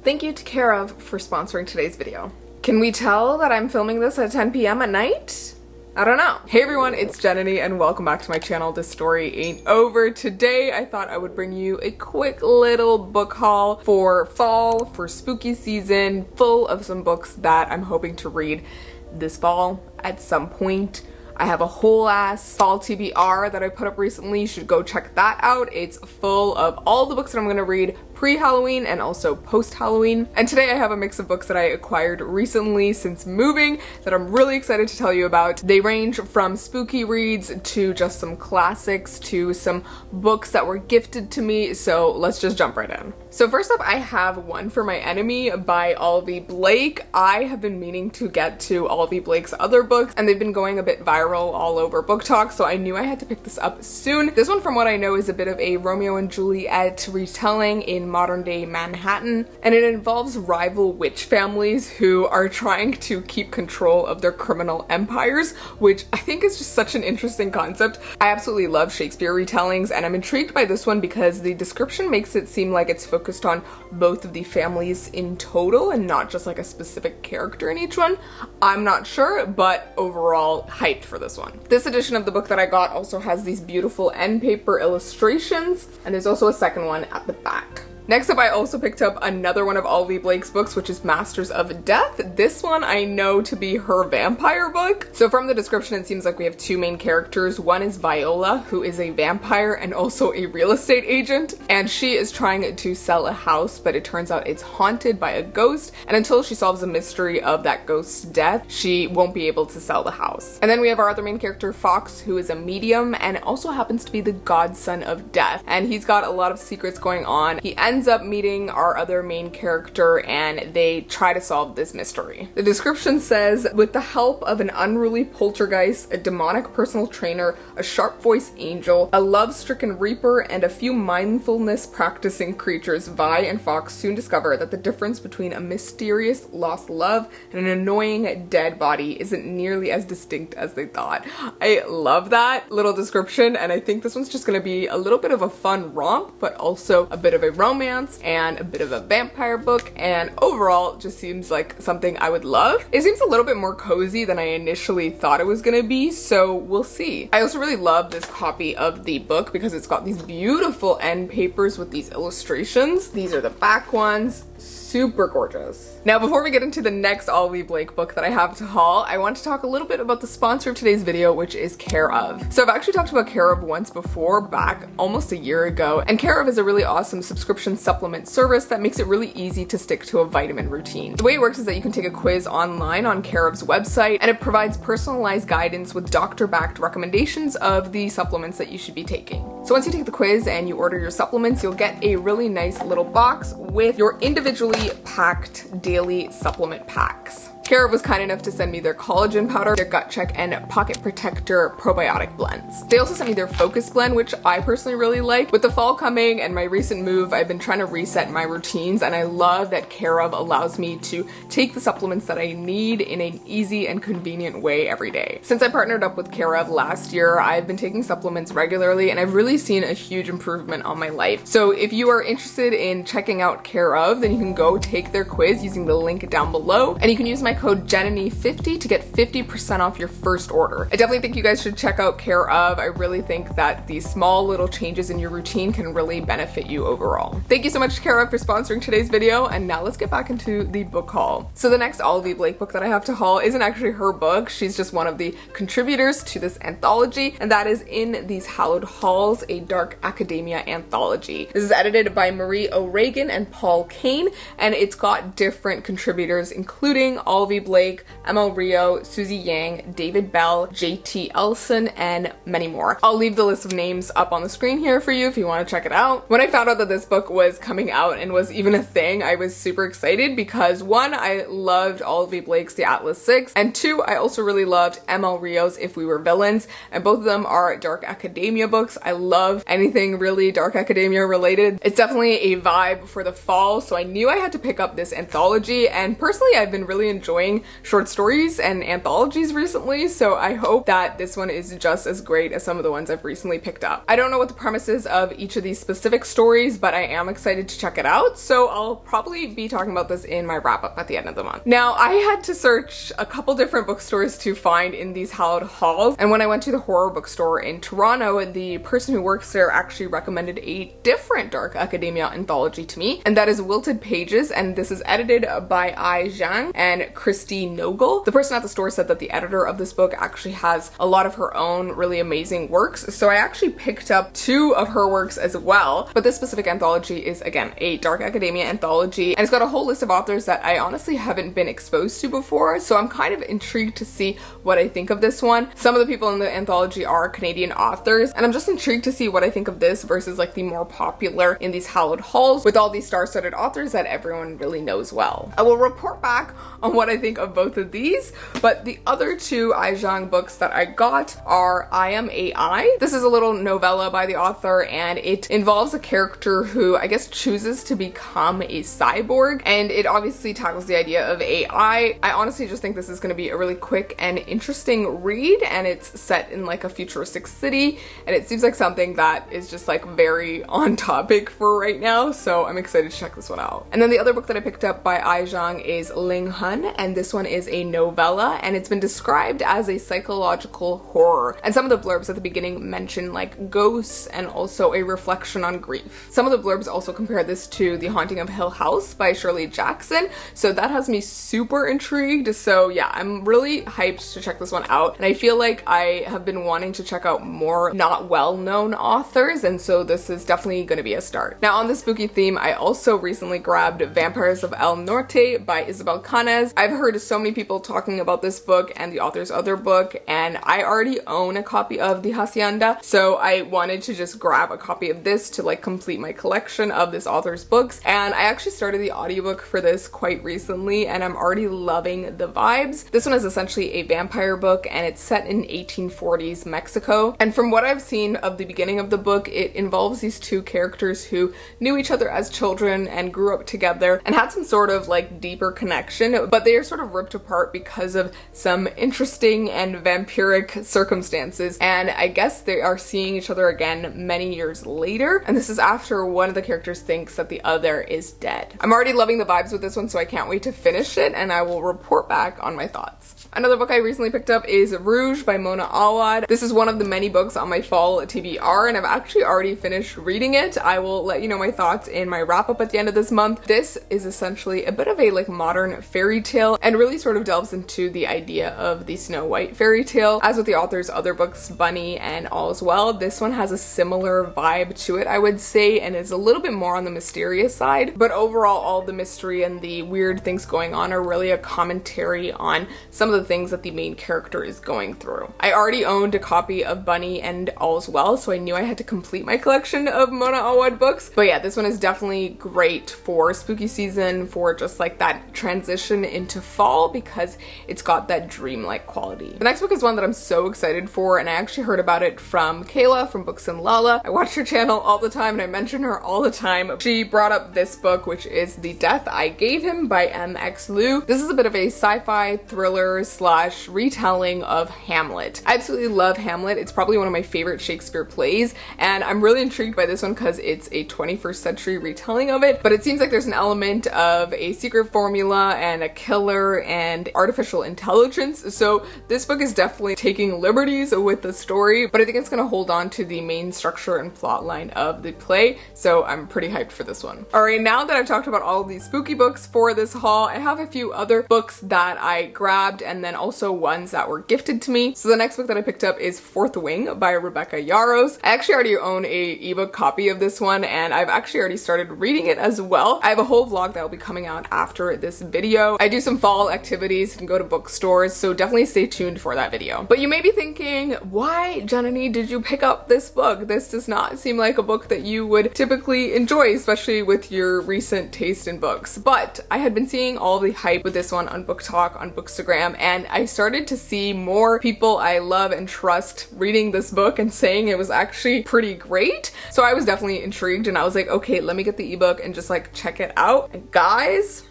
Thank you to Care of for sponsoring today's video. Can we tell that I'm filming this at 10 p.m. at night? I don't know. Hey everyone, it's Jananie and welcome back to my channel, This Story Ain't Over. Today I thought I would bring you a quick little book haul for fall, for spooky season, full of some books that I'm hoping to read this fall at some point. I have a whole ass fall TBR that I put up recently. You should go check that out. It's full of all the books that I'm gonna read pre-Halloween and also post-Halloween. And today I have a mix of books that I acquired recently since moving that I'm really excited to tell you about. They range from spooky reads to just some classics to some books that were gifted to me, so let's just jump right in. So first up, I have One for My Enemy by Olivia Blake. I have been meaning to get to Olivia Blake's other books and they've been going a bit viral all over Book Talk, so I knew I had to pick this up soon. This one, from what I know, is a bit of a Romeo and Juliet retelling in modern day Manhattan, and it involves rival witch families who are trying to keep control of their criminal empires, which I think is just such an interesting concept. I absolutely love Shakespeare retellings, and I'm intrigued by this one because the description makes it seem like it's focused on both of the families in total and not just like a specific character in each one. I'm not sure, but overall hyped for this one. This edition of the book that I got also has these beautiful end paper illustrations, and there's also a second one at the back. Next up, I also picked up another one of Olivia Blake's books, which is Masters of Death. This one I know to be her vampire book. So from the description, it seems like we have two main characters. One is Viola, who is a vampire and also a real estate agent, and she is trying to sell a house, but it turns out it's haunted by a ghost, and until she solves the mystery of that ghost's death, she won't be able to sell the house. And then we have our other main character, Faqs, who is a medium and also happens to be the godson of death, and he's got a lot of secrets going on. He ends up meeting our other main character and they try to solve this mystery. The description says, with the help of an unruly poltergeist, a demonic personal trainer, a sharp-voiced angel, a love-stricken reaper, and a few mindfulness-practicing creatures, Vi and Faqs soon discover that the difference between a mysterious lost love and an annoying dead body isn't nearly as distinct as they thought. I love that little description, and I think this one's just gonna be a little bit of a fun romp, but also a bit of a romance and a bit of a vampire book, and overall just seems like something I would love. It seems a little bit more cozy than I initially thought it was gonna be, so we'll see. I also really love this copy of the book because it's got these beautiful end papers with these illustrations. These are the back ones. Super gorgeous. Now, before we get into the next Olivia Blake book that I have to haul, I want to talk a little bit about the sponsor of today's video, which is Care of. So I've actually talked about Care of once before, back almost a year ago, and Care of is a really awesome subscription supplement service that makes it really easy to stick to a vitamin routine. The way it works is that you can take a quiz online on Care of's website, and it provides personalized guidance with doctor-backed recommendations of the supplements that you should be taking. So once you take the quiz and you order your supplements, you'll get a really nice little box with your individually packed daily supplement packs. Care of was kind enough to send me their collagen powder, their gut check, and pocket protector probiotic blends. They also sent me their focus blend, which I personally really like. With the fall coming and my recent move, I've been trying to reset my routines, and I love that Care of allows me to take the supplements that I need in an easy and convenient way every day. Since I partnered up with Care of last year, I've been taking supplements regularly, and I've really seen a huge improvement on my life. So if you are interested in checking out Care of, then you can go take their quiz using the link down below, and you can use my code JEN-nuh-nee50 to get 50% off your first order. I definitely think you guys should check out Care of. I really think that these small little changes in your routine can really benefit you overall. Thank you so much to Care of for sponsoring today's video, and now let's get back into the book haul. So the next Olivia Blake book that I have to haul isn't actually her book. She's just one of the contributors to this anthology, and that is In These Hallowed Halls, a dark academia anthology. This is edited by Marie O'Regan and Paul Kane, and it's got different contributors including Olivia Blake, ML Rio, Susie Yang, David Bell, JT Elson, and many more. I'll leave the list of names up on the screen here for you if you want to check it out. When I found out that this book was coming out and was even a thing, I was super excited because one, I loved Olivia Blake's The Atlas Six, and two, I also really loved ML Rio's If We Were Villains, and both of them are dark academia books. I love anything really dark academia related. It's definitely a vibe for the fall, so I knew I had to pick up this anthology, and personally I've been really enjoying enjoying short stories and anthologies recently, so I hope that this one is just as great as some of the ones I've recently picked up. I don't know what the premise is of each of these specific stories, but I am excited to check it out, so I'll probably be talking about this in my wrap-up at the end of the month. Now, I had to search a couple different bookstores to find in these hallowed halls, and when I went to the horror bookstore in Toronto, the person who works there actually recommended a different dark academia anthology to me, and that is Wilted Pages, and this is edited by Ai Zhang and Christy Nogel. The person at the store said that the editor of this book actually has a lot of her own really amazing works, so I actually picked up 2 of her works as well, but this specific anthology is, again, a dark academia anthology, and it's got a whole list of authors that I honestly haven't been exposed to before, so I'm kind of intrigued to see what I think of this one. Some of the people in the anthology are Canadian authors, and I'm just intrigued to see what I think of this versus like the more popular in these hallowed halls with all these star-studded authors that everyone really knows well. I will report back on what I think of both of these, but the other 2 Ai Zhang books that I got are I Am AI. This is a little novella by the author, and it involves a character who I guess chooses to become a cyborg, and it obviously tackles the idea of AI. I honestly just think this is going to be a really quick and interesting read, and it's set in like a futuristic city, and it seems like something that is just like very on topic for right now, so I'm excited to check this one out. And then the other book that I picked up by Ai Zhang is Ling Hun, and this one is a novella, and it's been described as a psychological horror, and some of the blurbs at the beginning mention like ghosts and also a reflection on grief. Some of the blurbs also compare this to The Haunting of Hill House by Shirley Jackson, so that has me super intrigued. So yeah, I'm really hyped to check this one out, and I feel like I have been wanting to check out more not well-known authors, and so this is definitely going to be a start. Now, on the spooky theme, I also recently grabbed Vampires of El Norte by Isabel Canes. I've heard so many people talking about this book and the author's other book, and I already own a copy of The Hacienda, so I wanted to just grab a copy of this to like complete my collection of this author's books, and I actually started the audiobook for this quite recently, and I'm already loving the vibes. This one is essentially a vampire book, and it's set in 1840s Mexico, and from what I've seen of the beginning of the book, it involves these 2 characters who knew each other as children and grew up together and had some sort of like deeper connection, but they are sort of ripped apart because of some interesting and vampiric circumstances, and I guess they are seeing each other again many years later, and this is after one of the characters thinks that the other is dead. I'm already loving the vibes with this one, so I can't wait to finish it, and I will report back on my thoughts. Another book I recently picked up is Rouge by Mona Awad. This is one of the many books on my fall TBR, and I've actually already finished reading it. I will let you know my thoughts in my wrap up at the end of this month. This is essentially a bit of a like modern fairy tale, and really sort of delves into the idea of the Snow White fairy tale. As with the author's other books, Bunny and All's Well, this one has a similar vibe to it, I would say, and is a little bit more on the mysterious side, but overall all the mystery and the weird things going on are really a commentary on some of the things that the main character is going through. I already owned a copy of Bunny and All's Well, so I knew I had to complete my collection of Mona Awad books, but yeah, this one is definitely great for spooky season, for just like that transition into fall, because it's got that dreamlike quality. The next book is one that I'm so excited for, and I actually heard about it from Kayla from Books and Lala. I watch her channel all the time and I mention her all the time. She brought up this book, which is The Death I Gave Him by M.X. Liu. This is a bit of a sci-fi thriller slash retelling of Hamlet. I absolutely love Hamlet. It's probably one of my favorite Shakespeare plays, and I'm really intrigued by this one because it's a 21st century retelling of it, but it seems like there's an element of a secret formula and a killer and artificial intelligence, so this book is definitely taking liberties with the story, but I think it's going to hold on to the main structure and plot line of the play, so I'm pretty hyped for this one. Alright, now that I've talked about all of these spooky books for this haul, I have a few other books that I grabbed and then also ones that were gifted to me. So the next book that I picked up is Fourth Wing by Rebecca Yarros. I actually already own a ebook copy of this one, and I've actually already started reading it as well. I have a whole vlog that will be coming out after this video. I do some fall activities and go to bookstores, so definitely stay tuned for that video. But you may be thinking, why, Jananie, did you pick up this book? This does not seem like a book that you would typically enjoy, especially with your recent taste in books. But I had been seeing all the hype with this one on Book Talk, on Bookstagram, and I started to see more people I love and trust reading this book and saying it was actually pretty great. So I was definitely intrigued, and I was like, okay, let me get the ebook and just like check it out. And guys,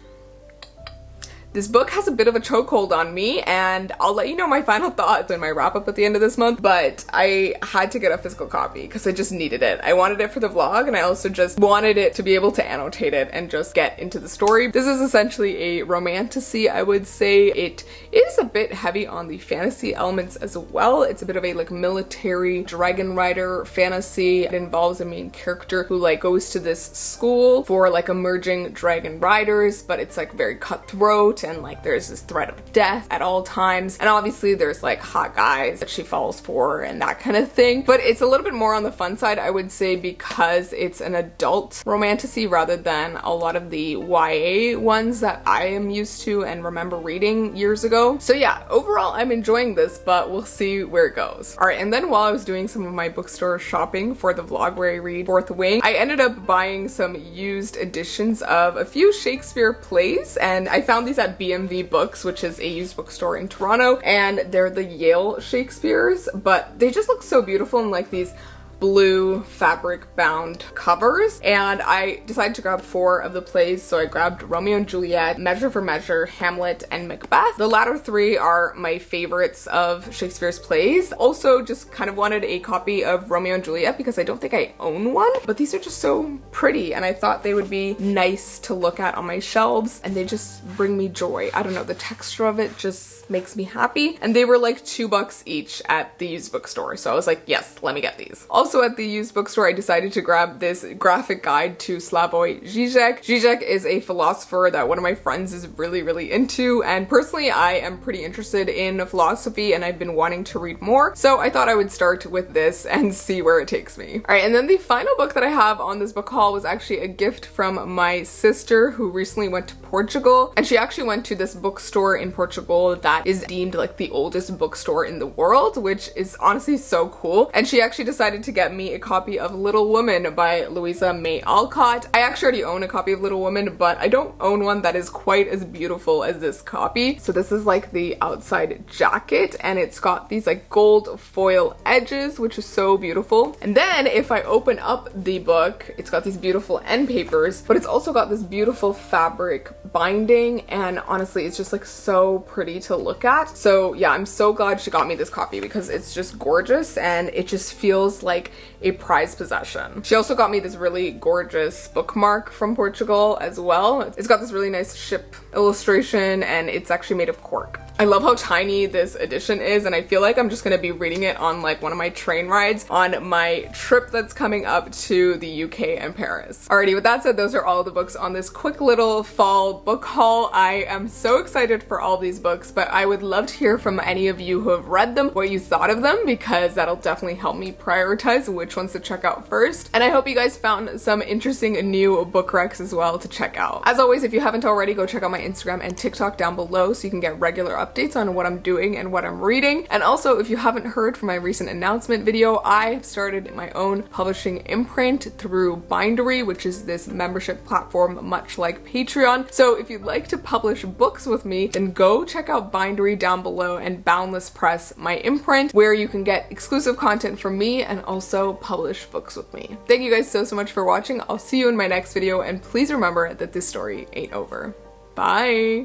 This book has a bit of a chokehold on me, and I'll let you know my final thoughts in my wrap up at the end of this month, but I had to get a physical copy because I just needed it. I wanted it for the vlog, and I also just wanted it to be able to annotate it and just get into the story. This is essentially a romantasy, I would say. It is a bit heavy on the fantasy elements as well. It's a bit of a like military dragon rider fantasy. It involves a main character who like goes to this school for like emerging dragon riders, but it's like very cutthroat and like there's this threat of death at all times. And obviously there's like hot guys that she falls for and that kind of thing. But it's a little bit more on the fun side, I would say, because it's an adult romantasy rather than a lot of the YA ones that I am used to and remember reading years ago. So yeah, overall I'm enjoying this, but we'll see where it goes. Alright, and then while I was doing some of my bookstore shopping for the vlog where I read Fourth Wing, I ended up buying some used editions of a few Shakespeare plays, and I found these at BMV Books, which is a used bookstore in Toronto, and they're the Yale Shakespeares, but they just look so beautiful in like these blue fabric bound covers, and I decided to grab 4 of the plays. So I grabbed Romeo and Juliet, Measure for Measure, Hamlet, and Macbeth. The latter 3 are my favorites of Shakespeare's plays. Also just kind of wanted a copy of Romeo and Juliet because I don't think I own one, but these are just so pretty and I thought they would be nice to look at on my shelves, and they just bring me joy. I don't know, the texture of it just makes me happy, and they were like $2 each at the used bookstore, so I was like, yes, let me get these. Also at the used bookstore, I decided to grab this graphic guide to Slavoj Žižek. Žižek is a philosopher that one of my friends is really into, and personally I am pretty interested in philosophy and I've been wanting to read more, so I thought I would start with this and see where it takes me. Alright, and then the final book that I have on this book haul was actually a gift from my sister who recently went to Portugal, and she actually went to this bookstore in Portugal that is deemed like the oldest bookstore in the world, which is honestly so cool. And she actually decided to get me a copy of Little Woman by Louisa May Alcott. I actually already own a copy of Little Woman, but I don't own one that is quite as beautiful as this copy. So this is like the outside jacket, and it's got these like gold foil edges, which is so beautiful. And then if I open up the book, it's got these beautiful end papers, but it's also got this beautiful fabric binding, and honestly it's just like so pretty to look at. So yeah, I'm so glad she got me this copy because it's just gorgeous and it just feels like a prized possession. She also got me this really gorgeous bookmark from Portugal as well. It's got this really nice ship illustration and it's actually made of cork. I love how tiny this edition is, and I feel like I'm just gonna be reading it on like one of my train rides on my trip that's coming up to the UK and Paris. Alrighty, with that said, those are all the books on this quick little fall book haul. I am so excited for all these books, but I would love to hear from any of you who have read them, what you thought of them, because that'll definitely help me prioritize which ones to check out first. And I hope you guys found some interesting new book recs as well to check out. As always, if you haven't already, go check out my Instagram and TikTok down below so you can get regular updates on what I'm doing and what I'm reading. And also, if you haven't heard from my recent announcement video, I have started my own publishing imprint through Bindery, which is this membership platform much like Patreon. So if you'd like to publish books with me, then go check out Bindery down below and Boundless Press, my imprint, where you can get exclusive content from me and also publish books with me. Thank you guys so much for watching. I'll see you in my next video, and please remember that this story ain't over. Bye!